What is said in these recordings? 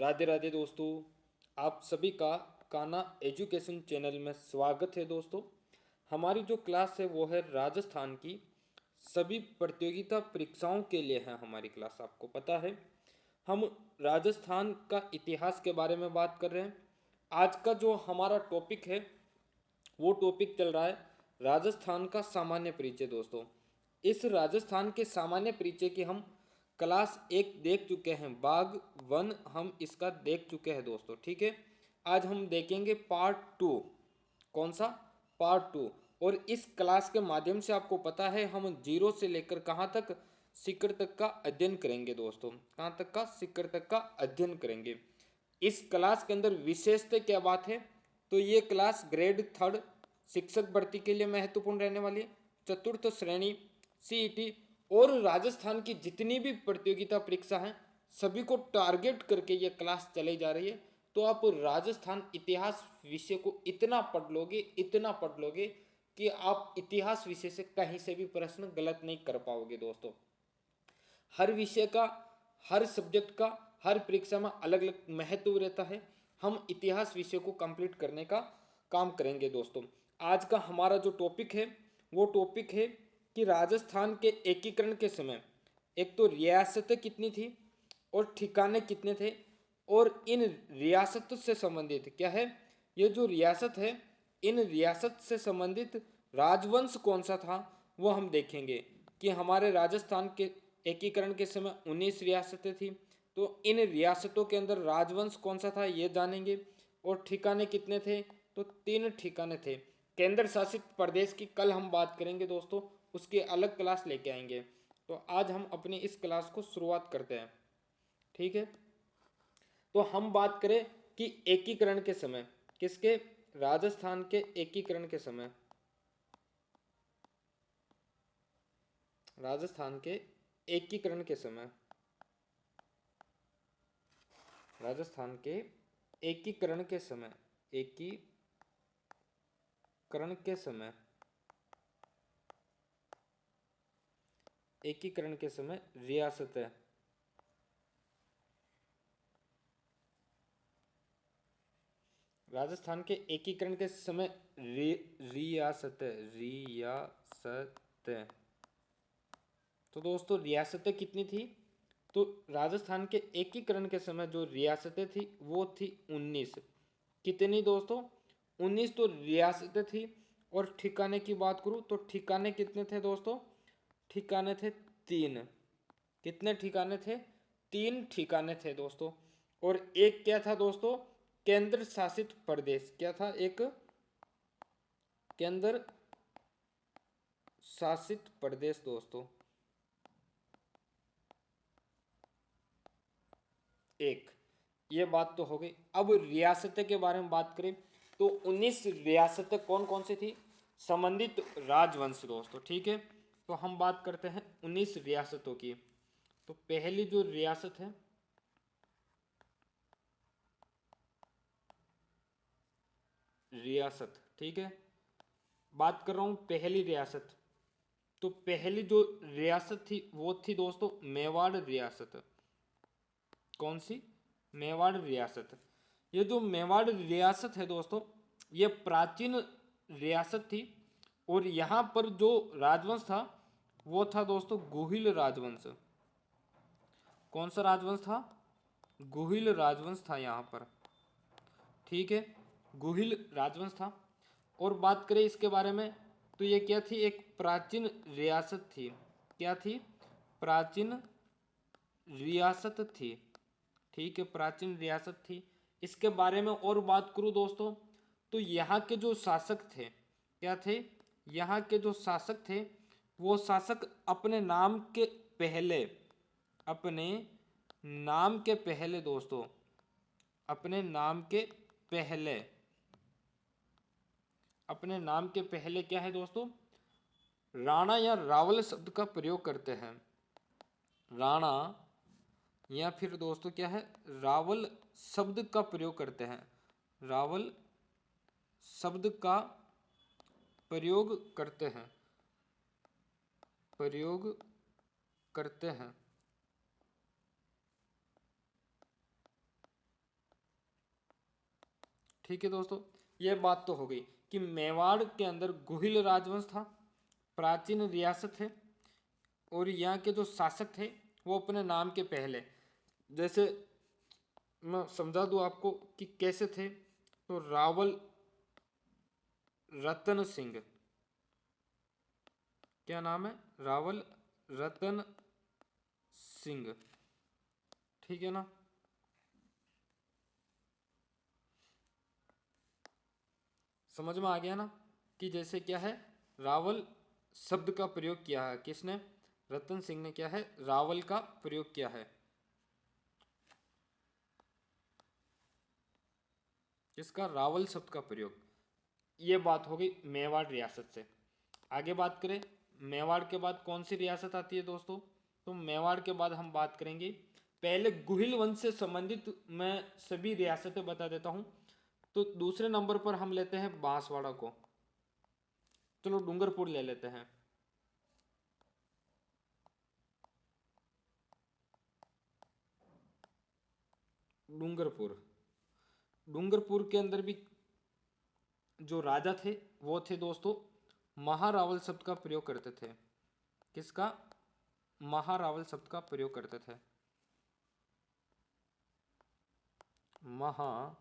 राधे राधे दोस्तों। आप सभी का कान्हा एजुकेशन चैनल में स्वागत है दोस्तों। हमारी जो क्लास है वो है राजस्थान की सभी प्रतियोगिता परीक्षाओं के लिए है। हमारी क्लास आपको पता है, हम राजस्थान का इतिहास के बारे में बात कर रहे हैं। आज का जो हमारा टॉपिक है वो टॉपिक चल रहा है राजस्थान का सामान्य परिचय दोस्तों। इस राजस्थान के सामान्य परिचय की हम क्लास 1 देख चुके हैं, भाग 1 हम इसका देख चुके हैं दोस्तों। ठीक है, आज हम देखेंगे पार्ट 2। कौन सा? पार्ट 2। और इस क्लास के माध्यम से आपको पता है हम जीरो से लेकर कहाँ तक, शिखर तक का अध्ययन करेंगे दोस्तों। कहाँ तक का? शिखर तक का अध्ययन करेंगे। इस क्लास के अंदर विशेषता क्या बात है, तो ये क्लास ग्रेड 3 शिक्षक भर्ती के लिए महत्वपूर्ण रहने वाली है। चतुर्थ श्रेणी, सीईटी और राजस्थान की जितनी भी प्रतियोगिता परीक्षा हैं सभी को टारगेट करके ये क्लास चलाई जा रही है। तो आप राजस्थान इतिहास विषय को इतना पढ़ लोगे कि आप इतिहास विषय से कहीं से भी प्रश्न गलत नहीं कर पाओगे दोस्तों। हर विषय का, हर सब्जेक्ट का, हर परीक्षा में अलग अलग महत्व रहता है। हम इतिहास विषय को कंप्लीट करने का काम करेंगे दोस्तों। आज का हमारा जो टॉपिक है वो टॉपिक है कि राजस्थान के एकीकरण के समय एक तो रियासतें कितनी थी और ठिकाने कितने थे, और इन रियासतों से संबंधित क्या है, ये जो रियासत है इन रियासत से संबंधित राजवंश कौन सा था वो हम देखेंगे। कि हमारे राजस्थान के एकीकरण के समय 19 रियासतें थी, तो इन रियासतों के अंदर राजवंश कौन सा था ये जानेंगे। और ठिकाने कितने थे, तो 3 ठिकाने थे। केंद्र शासित प्रदेश की कल हम बात करेंगे दोस्तों, उसकी अलग क्लास लेके आएंगे। तो आज हम अपनी इस क्लास को शुरुआत करते हैं। ठीक है, तो हम बात करें कि एकीकरण के समय, किसके? राजस्थान के एकीकरण के समय, राजस्थान के एकीकरण के समय, राजस्थान के एकीकरण के समय, एकीकरण के समय, एकीकरण के समय रियासतें, राजस्थान के एकीकरण के समय रियासतें, रियासतें। तो दोस्तों रियासतें कितनी थी, तो राजस्थान के एकीकरण के समय जो रियासतें थी वो थी 19। कितनी दोस्तों? 19 तो रियासतें थी। और ठिकाने की बात करूं तो ठिकाने कितने थे दोस्तों? ठिकाने थे 3। कितने ठिकाने थे? 3 ठिकाने थे दोस्तों। और एक क्या था दोस्तों? केंद्र शासित प्रदेश। क्या था? एक केंद्र शासित प्रदेश दोस्तों। एक, ये बात तो हो गई। अब रियासतें के बारे में बात करें तो 19 रियासतें कौन कौन सी थी? संबंधित राजवंश दोस्तों। ठीक है, तो हम बात करते हैं 19 रियासतों की। तो पहली जो रियासत है, रियासत, ठीक है, बात कर रहा हूं पहली रियासत। तो पहली जो रियासत थी वो थी दोस्तों मेवाड़ रियासत। कौन सी? मेवाड़ रियासत। ये जो मेवाड़ रियासत है दोस्तों, ये प्राचीन रियासत थी। और यहाँ पर जो राजवंश था वो था दोस्तों गुहिल राजवंश। कौन सा राजवंश था? गुहिल राजवंश था यहाँ पर। ठीक है, गुहिल राजवंश था। और बात करें इसके बारे में तो ये क्या थी? एक प्राचीन रियासत थी। क्या थी? प्राचीन रियासत थी। ठीक है, प्राचीन रियासत थी। इसके बारे में और बात करूं दोस्तों तो यहाँ के जो शासक थे, क्या थे? यहाँ के जो शासक थे वो शासक अपने नाम के पहले, अपने नाम के पहले दोस्तों, अपने नाम के पहले, अपने नाम के पहले क्या है दोस्तों? राणा या रावल शब्द का प्रयोग करते हैं। राणा या फिर दोस्तों क्या है? रावल शब्द का प्रयोग करते हैं। रावल शब्द का प्रयोग करते हैं, प्रयोग करते हैं। ठीक है दोस्तों, ये बात तो हो गई कि मेवाड़ के अंदर गुहिल राजवंश था, प्राचीन रियासत है, और यहाँ के जो शासक थे वो अपने नाम के पहले, जैसे मैं समझा दूँ आपको कि कैसे थे, तो रावल रतन सिंह, क्या नाम है, रावल रतन सिंह, ठीक है ना। समझ में आ गया ना कि जैसे क्या है, रावल शब्द का प्रयोग किया है किसने, रतन सिंह ने क्या है, रावल का प्रयोग किया है, किसका, रावल शब्द का प्रयोग। ये बात हो गई मेवाड़ रियासत से। आगे बात करें, मेवाड़ के बाद कौन सी रियासत आती है दोस्तों, तो मेवाड़ के बाद हम बात करेंगे, पहले गुहिल वंश से संबंधित मैं सभी रियासतें बता देता हूं। तो दूसरे नंबर पर हम लेते हैं बांसवाड़ा को, चलो डूंगरपुर ले लेते हैं। डूंगरपुर, डूंगरपुर के अंदर भी जो राजा थे वो थे दोस्तों, महारावल शब्द का प्रयोग करते थे, किसका, महारावल शब्द का प्रयोग करते थे, महारावल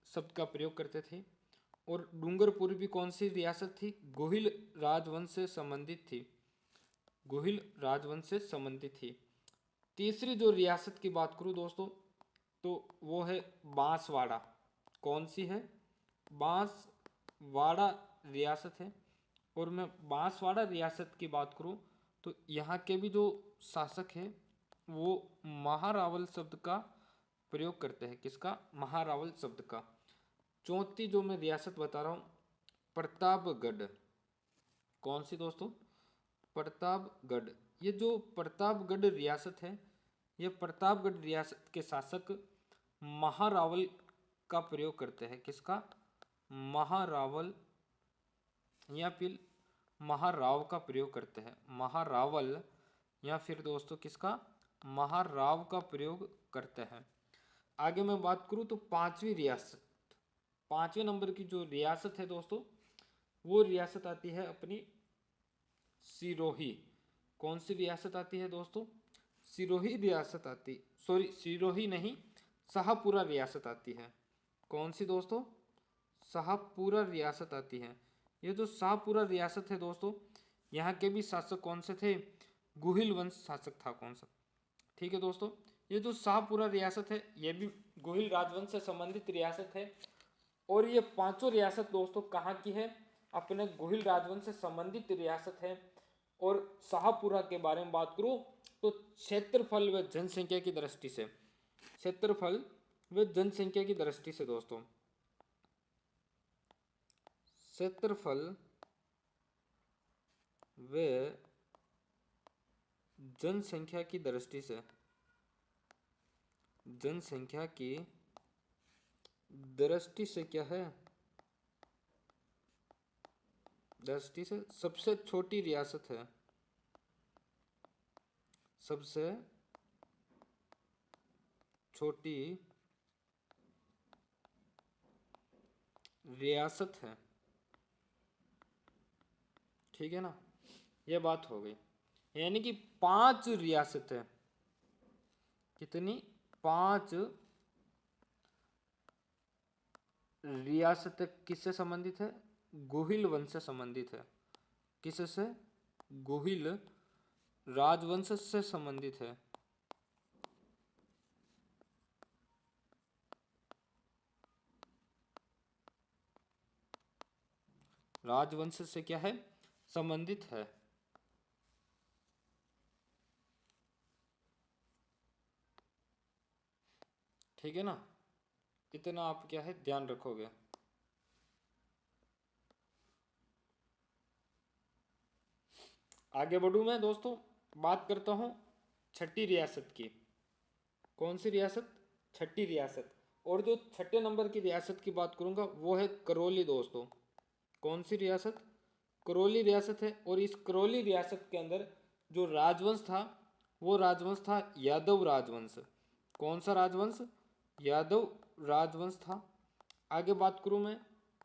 शब्द का प्रयोग करते थे। और डूंगरपुर भी कौन सी रियासत थी, गोहिल राजवंश से संबंधित थी, गोहिल राजवंश से संबंधित थी। तीसरी जो रियासत की बात करूं दोस्तों, तो वो है बांसवाड़ा, कौन सी है, बांसवाड़ा रियासत है। और मैं बांसवाड़ा रियासत की बात करूं तो यहाँ के भी जो शासक हैं वो महारावल शब्द का प्रयोग करते हैं, किसका, महारावल शब्द का। चौथी जो मैं रियासत बता रहा हूँ, प्रतापगढ़, कौन सी दोस्तों, प्रतापगढ़। ये जो प्रतापगढ़ रियासत है, ये प्रतापगढ़ रियासत के शासक महारावल का प्रयोग करते हैं, किसका, महारावल, या फिर महाराव का प्रयोग करते हैं, महारावल या फिर दोस्तों किसका, महाराव का प्रयोग करते हैं। आगे मैं बात करूं तो पांचवी रियासत, पांचवें नंबर की जो रियासत है दोस्तों, वो रियासत आती है अपनी सिरोही। कौन सी रियासत आती है दोस्तों, सिरोही रियासत आती, सॉरी सिरोही नहीं, शाहपुरा रियासत आती है। कौन सी दोस्तों, शाहपुरा रियासत आती है। ये जो शाहपुरा रियासत है दोस्तों, यहाँ के भी शासक कौन से थे, गुहिल वंश शासक था कौन सा, ठीक है दोस्तों। ये जो शाहपुरा रियासत है ये भी गोहिल राजवंश से संबंधित रियासत है। और ये पांचों रियासत दोस्तों कहाँ की है, अपने गोहिल राजवंश से संबंधित रियासत है। और शाहपुरा के बारे में बात करूँ तो क्षेत्रफल व जनसंख्या की दृष्टि से, क्षेत्रफल व जनसंख्या की दृष्टि से दोस्तों, क्षेत्रफल व जनसंख्या की दृष्टि से, जनसंख्या की दृष्टि से क्या है, दृष्टि से सबसे छोटी रियासत है, सबसे छोटी रियासत है, ठीक है ना। ये बात हो गई, यानी कि 5 रियासत है, कितनी, 5 रियासत किससे संबंधित है, गोहिल वंश से संबंधित है, किससे, गोहिल राजवंश से संबंधित है। राजवंश से क्या है, संबंधित है। ठीक है ना, इतना आप क्या है ध्यान रखोगे। आगे बढ़ूं मैं दोस्तों, बात करता हूं छठी रियासत की। कौन सी रियासत, छठी रियासत। और जो छठे नंबर की रियासत की बात करूंगा वो है करौली दोस्तों। कौन सी रियासत, करौली रियासत है। और इस करौली रियासत के अंदर जो राजवंश था वो राजवंश था यादव राजवंश। कौन सा राजवंश, यादव राजवंश था। आगे बात करूं मैं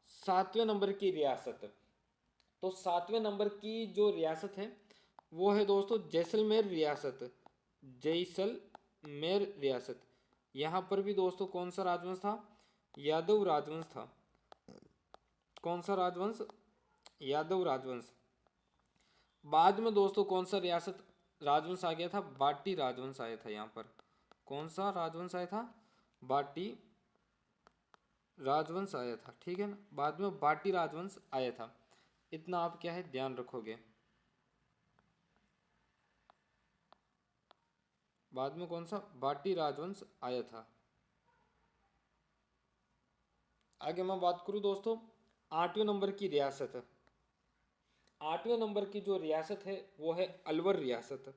7वें नंबर की रियासत, तो 7वें नंबर की जो रियासत है वो है दोस्तों जैसलमेर रियासत। जैसलमेर रियासत, यहाँ पर भी दोस्तों कौन सा राजवंश था? यादव राजवंश था। कौन सा राजवंश? यादव राजवंश। बाद में दोस्तों कौन सा रियासत राजवंश आ गया था? बाटी राजवंश आया था यहाँ पर। कौन सा राजवंश आया था? बाटी राजवंश आया था, ठीक है ना। बाद में बाटी राजवंश आया था, इतना आप क्या है ध्यान रखोगे। बाद में कौन सा? बाटी राजवंश आया था। आगे मैं बात करूं दोस्तों 8वें नंबर की रियासत। 8वें नंबर की जो रियासत है वो है अलवर रियासत।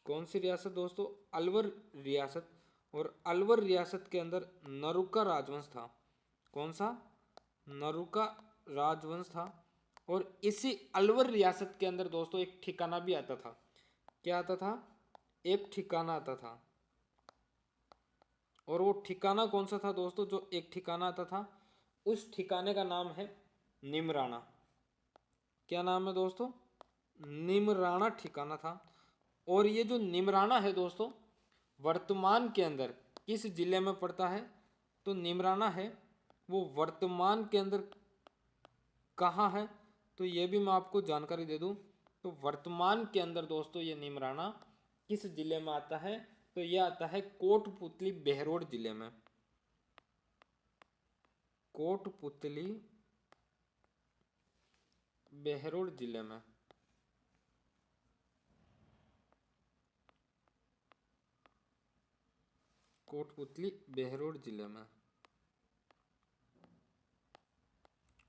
कौन सी रियासत दोस्तों? अलवर रियासत। और अलवर रियासत के अंदर नरुका राजवंश था। कौन सा? नरुका राजवंश था। और इसी अलवर रियासत के अंदर दोस्तों एक ठिकाना भी आता था। क्या आता था? एक ठिकाना आता था। और वो ठिकाना कौन सा था दोस्तों? जो एक ठिकाना आता था उस ठिकाने का नाम है निमराना। क्या नाम है दोस्तों? निमराना ठिकाना था। और ये जो निमराना है दोस्तों वर्तमान के अंदर किस जिले में पड़ता है? तो निमराना है वो वर्तमान के अंदर कहाँ है? तो ये भी मैं आपको जानकारी दे दूं, तो वर्तमान के अंदर दोस्तों ये निमराना किस जिले में आता है? तो ये आता है कोटपुतली बहरोड जिले में। कोटपुतली बहरोड जिले में। कोटपुतली बहरोड जिले में।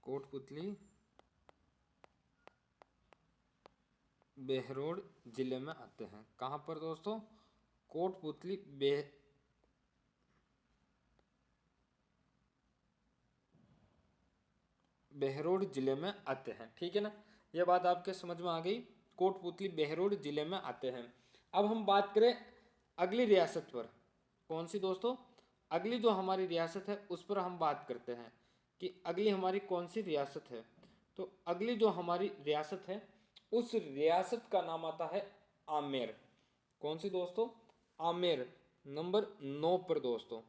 कोटपुतली बहरोड जिले में आते हैं। कहाँ पर दोस्तों? कोटपुतली बहरोड जिले में आते हैं, ठीक है ना। यह बात आपके समझ में आ गई। कोटपुतली बहरोड जिले में आते हैं। अब हम बात करें अगली रियासत पर। कौन सी दोस्तों? अगली जो हमारी रियासत है उस पर हम बात करते हैं कि अगली हमारी कौन सी रियासत है। तो अगली जो हमारी रियासत है उस रियासत का नाम आता है आमेर। कौन सी दोस्तों? आमेर। नंबर 9 पर दोस्तों,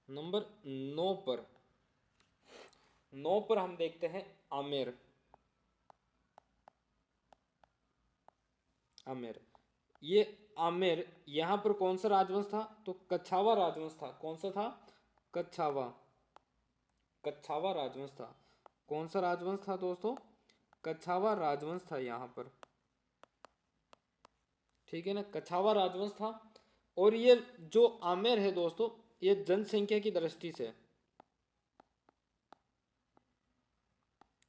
नंबर 9 पर, 9 पर हम देखते हैं आमेर। आमेर, ये आमेर यहाँ पर कौन सा राजवंश था? तो कछावा राजवंश था। कौन सा था? कछावा। कछावा राजवंश था। कौन सा राजवंश था दोस्तों? कछावा राजवंश था यहाँ पर, ठीक है ना। कछावा राजवंश था। और ये जो आमेर है दोस्तों ये जनसंख्या की दृष्टि से,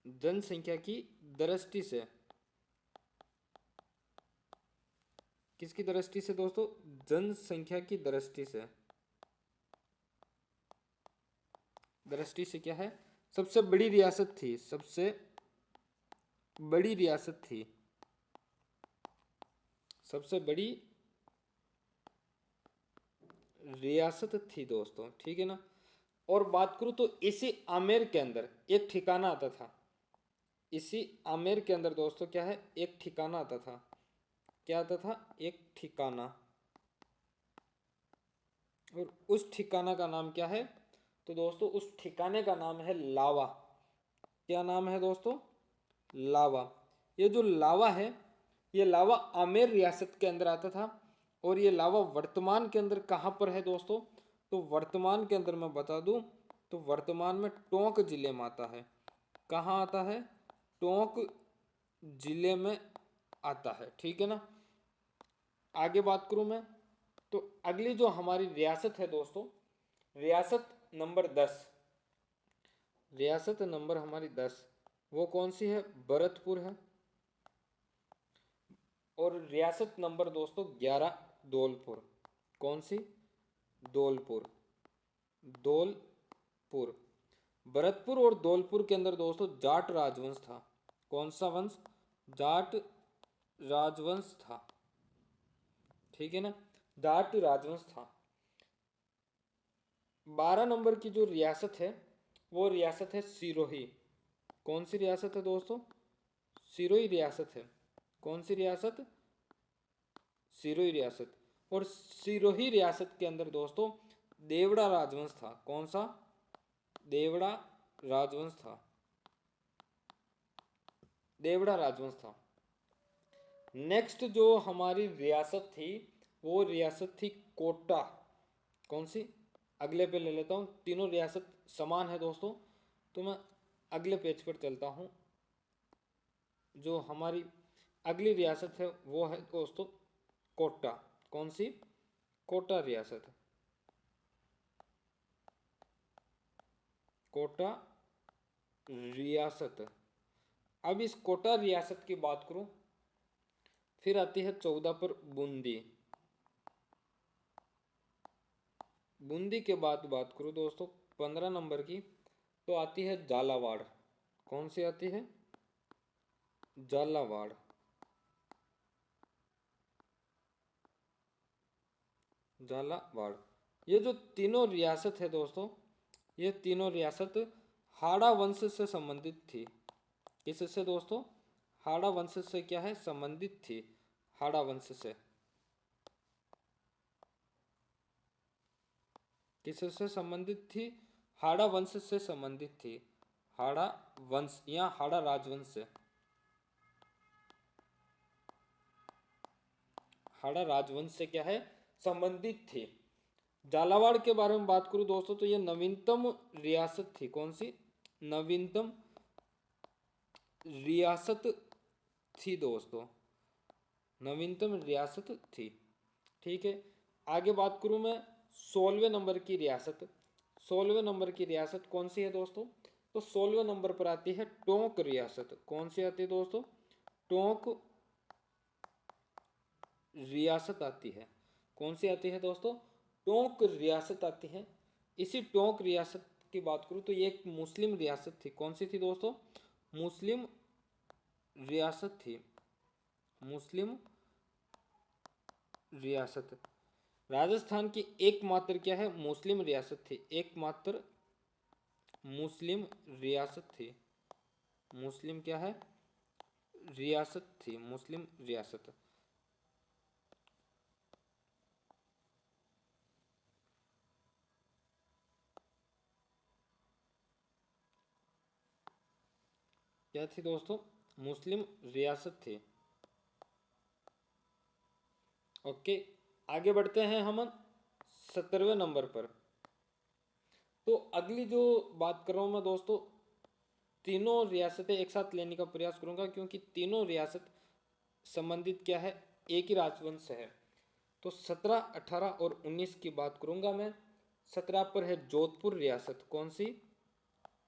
जनसंख्या की दृष्टि से, किसकी दृष्टि से दोस्तों? जनसंख्या की दृष्टि से। दृष्टि से क्या है? सबसे बड़ी रियासत थी। सबसे बड़ी रियासत थी। सबसे बड़ी रियासत थी दोस्तों, ठीक है ना। और बात करूं तो इसी आमेर के अंदर एक ठिकाना आता था। इसी आमेर के अंदर दोस्तों क्या है? एक ठिकाना आता था। क्या आता था? एक ठिकाना। और उस ठिकाना का नाम क्या है? तो दोस्तों उस ठिकाने का नाम है लावा। क्या नाम है दोस्तों? लावा। ये जो लावा है ये लावा आमेर रियासत के अंदर आता था। और ये लावा वर्तमान के अंदर कहाँ पर है दोस्तों? तो वर्तमान के अंदर मैं बता दूं तो वर्तमान में टोंक जिले में आता है। कहाँ आता है? टोंक जिले में आता है, ठीक है ना। आगे बात करूं मैं तो अगली जो हमारी रियासत है दोस्तों, रियासत नंबर 10, रियासत नंबर हमारी 10 वो कौन सी है? भरतपुर है। और रियासत नंबर दोस्तों 11 धौलपुर। कौन सी? धौलपुर। धौलपुर। भरतपुर और धौलपुर के अंदर दोस्तों जाट राजवंश था। कौन सा वंश? जाट राजवंश था। ठीक है ना, जाट राजवंश था। 12 नंबर की जो रियासत है वो रियासत है सिरोही। कौन सी रियासत है दोस्तों? सिरोही रियासत है। कौन सी रियासत? सिरोही रियासत। और सिरोही रियासत के अंदर दोस्तों देवड़ा राजवंश था। कौन सा? देवड़ा राजवंश था। देवड़ा राजवंश था। नेक्स्ट जो हमारी रियासत थी वो रियासत थी कोटा। कौन सी? अगले पे ले लेता हूँ, तीनों रियासत समान है दोस्तों, तो मैं अगले पेज पर चलता हूँ। जो हमारी अगली रियासत है वो है दोस्तों कोटा। कौन सी? कोटा रियासत। कोटा रियासत। अब इस कोटा रियासत की बात करूं, फिर आती है 14 पर बूंदी। बूंदी के बाद बात करूं दोस्तों 15 नंबर की, तो आती है झालावाड़। कौन सी आती है? झालावाड़। झालावाड़। ये जो तीनों रियासत है दोस्तों, ये तीनों रियासत हाड़ा वंश से संबंधित थी। किससे दोस्तों? हाड़ा वंश से क्या है? संबंधित थी। हाड़ा वंश से। किससे संबंधित थी? हाड़ा वंश से संबंधित थी। हाड़ा वंश या हाड़ा राजवंश से। हाड़ा राजवंश से क्या है? संबंधित थी। झालावाड़ के बारे में बात करूं दोस्तों तो ये नवीनतम रियासत थी। कौन सी? नवीनतम रियासत थी दोस्तों। नवीनतम रियासत थी। ठीक है, आगे बात करूं मैं 16वें नंबर की रियासत। 16वें नंबर की रियासत कौन सी है दोस्तों? तो 16वें नंबर पर आती है टोंक रियासत। कौन सी आती है दोस्तों? टोंक रियासत आती है। कौन सी आती है दोस्तों? टोंक रियासत आती है। इसी टोंक रियासत की बात करूं तो ये एक मुस्लिम रियासत थी। कौन सी थी दोस्तों? मुस्लिम रियासत थी। मुस्लिम रियासत। राजस्थान की एकमात्र क्या है? मुस्लिम रियासत थी। एकमात्र मुस्लिम रियासत थी। मुस्लिम क्या है? रियासत थी। मुस्लिम रियासत। क्या थी दोस्तों? मुस्लिम रियासत थी। ओके, आगे बढ़ते हैं हम 17वें नंबर पर। तो अगली जो बात कर रहा हूं मैं दोस्तों, तीनों रियासतें एक साथ लेने का प्रयास करूंगा क्योंकि तीनों रियासत संबंधित क्या है? एक ही राजवंश से है। तो 17, 18 और 19 की बात करूंगा मैं। 17 पर है जोधपुर रियासत। कौन सी?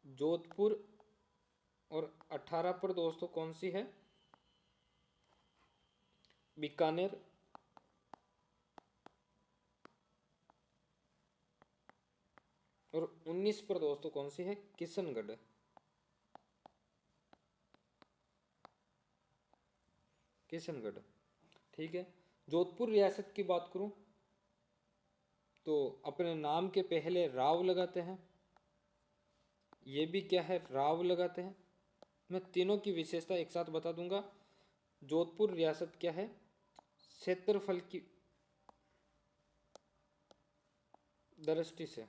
जोधपुर। और 18 पर दोस्तों कौन सी है? बीकानेर। और 19 पर दोस्तों कौन सी है? किशनगढ़। किशनगढ़। ठीक है, जोधपुर रियासत की बात करूं तो अपने नाम के पहले राव लगाते हैं। ये भी क्या है? राव लगाते हैं। मैं तीनों की विशेषता एक साथ बता दूंगा। जोधपुर रियासत क्या है? क्षेत्रफल की दृष्टि से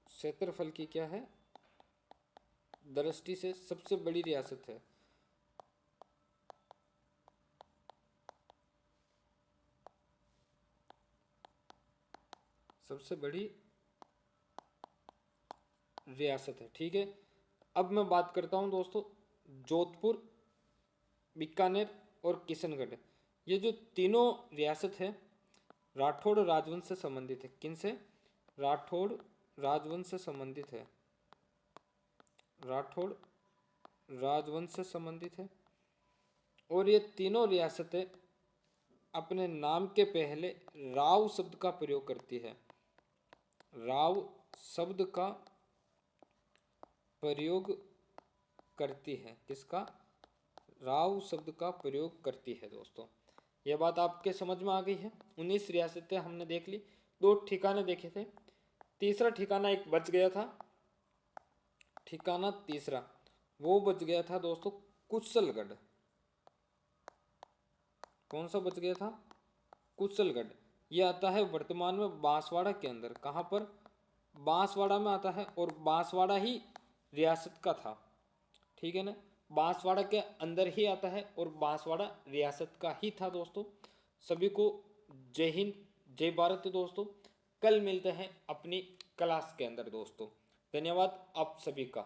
क्षेत्रफल की क्या है? दृष्टि से सबसे बड़ी रियासत है। सबसे बड़ी रियासत है। ठीक है, अब मैं बात करता हूं दोस्तों जोधपुर, बीकानेर और किशनगढ़। ये जो तीनों रियासत है राठौड़ राजवंश से संबंधित है। किन से? राठौड़ राजवंश से संबंधित है। राठौड़ राजवंश से संबंधित है। और ये तीनों रियासतें अपने नाम के पहले राव शब्द का प्रयोग करती है। राव शब्द का प्रयोग करती है। किसका? राव शब्द का प्रयोग करती है दोस्तों। यह बात आपके समझ में आ गई है। 19 रियासतें हमने देख ली, 2 ठिकाने देखे थे। तीसरा ठिकाना एक बच गया था, ठिकाना तीसरा वो बच गया था दोस्तों कुशलगढ़। कौन सा बच गया था? कुशलगढ़। यह आता है वर्तमान में बांसवाड़ा के अंदर। कहाँ पर? बांसवाड़ा में आता है, और बांसवाड़ा ही रियासत का था, ठीक है ना। बांसवाड़ा के अंदर ही आता है और बांसवाड़ा रियासत का ही था दोस्तों। सभी को जय हिंद, जय भारत दोस्तों। कल मिलते हैं अपनी क्लास के अंदर दोस्तों। धन्यवाद आप सभी का।